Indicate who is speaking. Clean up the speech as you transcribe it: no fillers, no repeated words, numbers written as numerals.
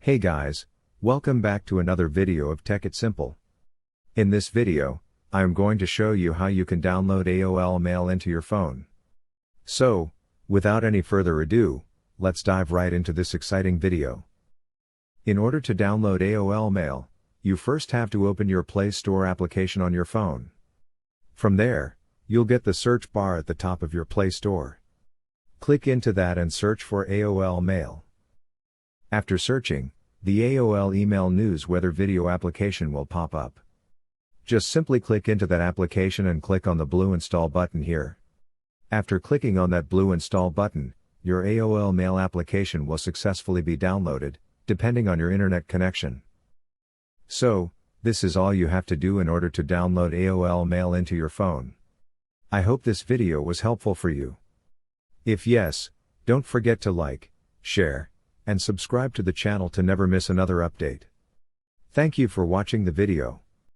Speaker 1: Hey guys, welcome back to another video of Tech It Simple. In this video, I am going to show you how you can download AOL Mail into your phone. So, without any further ado, let's dive right into this exciting video. In order to download AOL Mail, you first have to open your Play Store application on your phone. From there, you'll get the search bar at the top of your Play Store. Click into that and search for AOL Mail. After searching, the AOL Email News Weather Video application will pop up. Just simply click into that application and click on the blue Install button here. After clicking on that blue Install button, your AOL Mail application will successfully be downloaded, depending on your internet connection. So, this is all you have to do in order to download AOL Mail into your phone. I hope this video was helpful for you. If yes, don't forget to like, share, and subscribe to the channel to never miss another update. Thank you for watching the video.